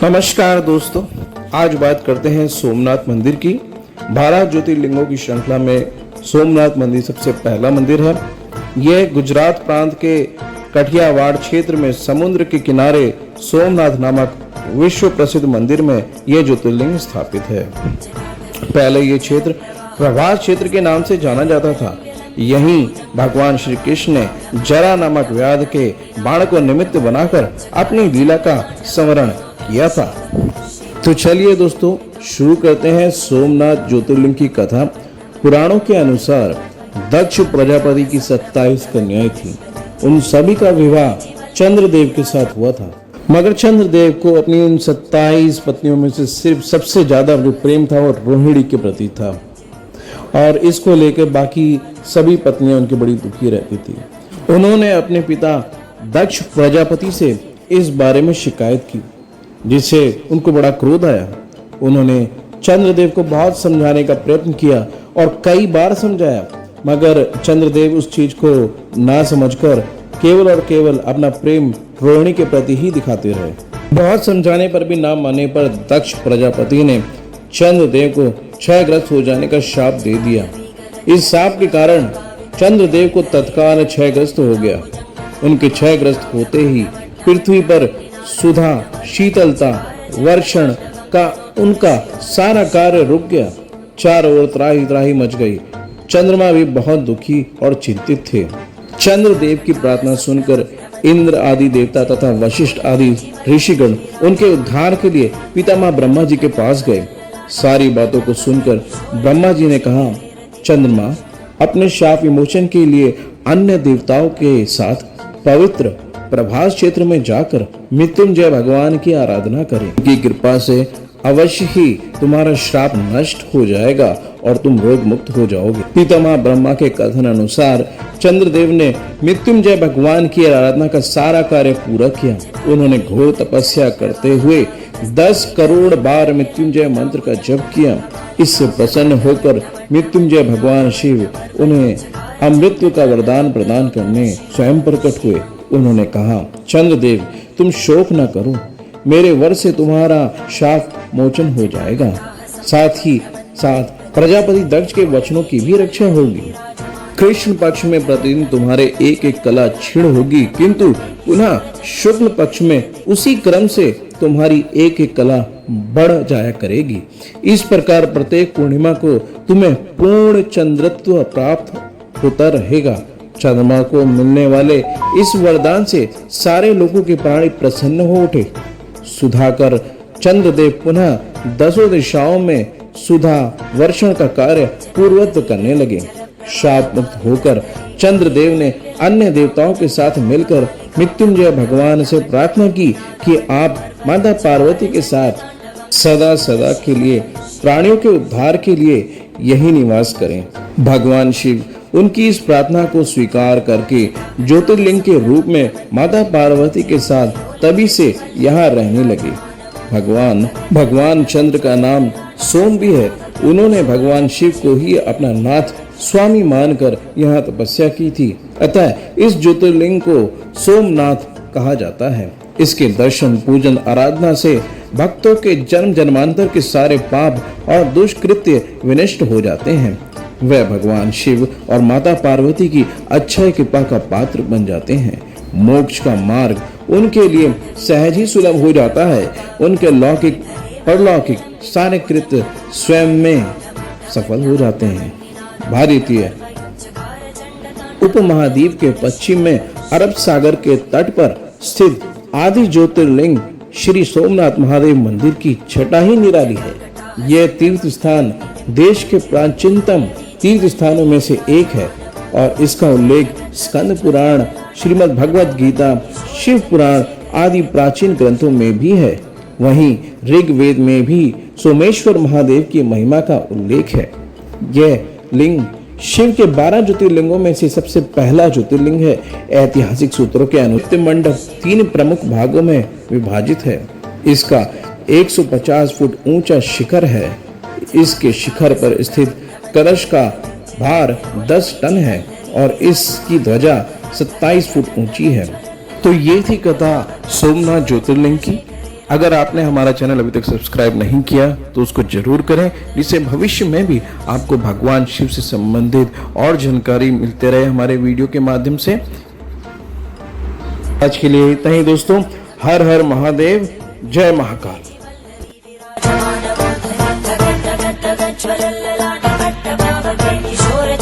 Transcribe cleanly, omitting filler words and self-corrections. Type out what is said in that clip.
नमस्कार दोस्तों, आज बात करते हैं सोमनाथ मंदिर की। 12 ज्योतिर्लिंगों की श्रृंखला में सोमनाथ मंदिर सबसे पहला मंदिर है। यह गुजरात प्रांत के कठियावाड़ क्षेत्र में समुद्र के किनारे सोमनाथ नामक विश्व प्रसिद्ध मंदिर में यह ज्योतिर्लिंग स्थापित है। पहले यह क्षेत्र प्रभास क्षेत्र के नाम से जाना जाता था। यहीं भगवान श्री कृष्ण ने जरा नामक व्याध के बाण को निमित्त बनाकर अपनी लीला का स्मरण किया था। तो चलिए दोस्तों, शुरू करते हैं सोमनाथ ज्योतिर्लिंग की कथा। पुराणों के अनुसार दक्ष प्रजापति की 27 कन्याएं थीं। उन सभी का विवाह चंद्रदेव के साथ हुआ था, मगर चंद्रदेव को अपनी उन 27 पत्नियों में से सिर्फ सबसे ज्यादा जो प्रेम था वो रोहिणी के प्रति था, और इसको लेकर बाकी सभी पत्नियां उनकी बड़ी दुखी रहती थी। उन्होंने अपने पिता दक्ष प्रजापति से इस बारे में शिकायत की, जिससे उनको बड़ा क्रोध आया। उन्होंने चंद्रदेव को बहुत समझाने का प्रयत्न किया और कई बार समझाया, मगर चंद्रदेव उस चीज को ना समझकर केवल और केवल अपना प्रेम रोहिणी के प्रति ही दिखाते रहे। बहुत समझाने पर भी ना मानने पर दक्ष प्रजापति ने चंद्रदेव को क्षयग्रस्त हो जाने का शाप दे दिया। इस शाप के कारण चंद्रदेव को तत्काल क्षयग्रस्त हो गया। उनके क्षयग्रस्त होते ही पृथ्वी पर सुधा, शीतलता, वर्षण का उनका सारा कार्य रुक गया। चारों ओर त्राही त्राही मच गई। चंद्रमा भी बहुत दुखी और चिंतित थे। चंद्रदेव की प्रार्थना सुनकर इंद्र आदि देवता तथा वशिष्ठ आदि ऋषिगण उनके उद्धार के लिए पितामह ब्रह्मा जी के पास गए। सारी बातों को सुनकर ब्रह्मा जी ने कहा, चंद्रमा, अपने शाप विमोचन के लिए अन्य देवताओं के साथ पवित्र प्रभास क्षेत्र में जाकर मृत्युंजय भगवान की आराधना करें। उनकी कृपा से अवश्य ही तुम्हारा श्राप नष्ट हो जाएगा और तुम रोग मुक्त हो जाओगे। पितामह ब्रह्मा के कथन अनुसार चंद्रदेव ने मृत्युंजय भगवान की आराधना का सारा कार्य पूरा किया। उन्होंने घोर तपस्या करते हुए 10 करोड़ बार मृत्युंजय मंत्र का जप किया। इससे प्रसन्न होकर मृत्युंजय भगवान शिव उन्हें अमृत्यु का वरदान प्रदान करने स्वयं प्रकट हुए। उन्होंने कहा, चंद्रदेव, तुम शोक न करो, मेरे वर से तुम्हारा शाप मोचन हो जाएगा। साथ ही साथ प्रजापति दक्ष के वचनों की भी रक्षा होगी। कृष्ण पक्ष में प्रतिदिन तुम्हारे एक एक कला क्षीण होगी, किंतु पुनः शुक्ल पक्ष में उसी क्रम से तुम्हारी एक एक कला बढ़ जाया करेगी। इस प्रकार प्रत्येक पूर्णिमा को तुम्हें पूर्ण चंद्रत्व प्राप्त होता रहेगा। चंद्रमा को मिलने वाले इस वरदान से सारे लोगों के प्राणी प्रसन्न हो उठे। सुधाकर चंद्रदेव पुनः 10 दिशाओं में सुधा वर्षण का कार्य पूर्ववत करने लगे। शाप मुक्त होकर चंद्रदेव ने अन्य देवताओं के साथ मिलकर मृत्युंजय भगवान से प्रार्थना की कि आप माता पार्वती के साथ सदा सदा के लिए प्राणियों के उद्धार के लिए यही निवास करें। भगवान शिव उनकी इस प्रार्थना को स्वीकार करके ज्योतिर्लिंग के रूप में माता पार्वती के साथ तभी से यहाँ रहने लगे। भगवान चंद्र का नाम सोम भी है। उन्होंने भगवान शिव को ही अपना नाथ स्वामी मानकर यहाँ तपस्या की थी। अतः इस ज्योतिर्लिंग को सोमनाथ कहा जाता है। इसके दर्शन, पूजन, आराधना से भक्तों के जन्म जन्मांतर के सारे पाप और दुष्कृत्य विनष्ट हो जाते हैं। वह भगवान शिव और माता पार्वती की अक्षय कृपा का पात्र बन जाते हैं। मोक्ष का मार्ग उनके लिए सहज ही सुलभ हो जाता है। उनके लौकिक परलौकिक सारे कृत्य स्वयं में सफल हो जाते हैं। भारतीय उपमहाद्वीप के पश्चिम में अरब सागर के तट पर स्थित आदि ज्योतिर्लिंग श्री सोमनाथ महादेव मंदिर की छटा ही निराली है। यह तीर्थ स्थान देश के प्राचीनतम तीर्थ स्थानों में से एक है और इसका उल्लेख स्कंद पुराण, श्रीमद् भगवद गीता, शिव पुराण आदि प्राचीन ग्रंथों में भी है। वहीं ऋग्वेद में भी सोमेश्वर महादेव की महिमा का उल्लेख है। यह लिंग शिव के 12 ज्योतिर्लिंगों में से सबसे पहला ज्योतिर्लिंग है। ऐतिहासिक सूत्रों के अनुसार मंडप 3 प्रमुख भागों में विभाजित है। इसका 150 फुट ऊंचा शिखर है। इसके शिखर पर स्थित कलश का भार 10 टन है और इसकी ध्वजा 27 फुट ऊंची है। तो ये थी कथा सोमनाथ ज्योतिर्लिंग की। अगर आपने हमारा चैनल अभी तक सब्सक्राइब नहीं किया तो उसको जरूर करें, जिससे भविष्य में भी आपको भगवान शिव से संबंधित और जानकारी मिलते रहे हमारे वीडियो के माध्यम से। आज के लिए इतना ही दोस्तों। हर हर महादेव, जय महाकाल।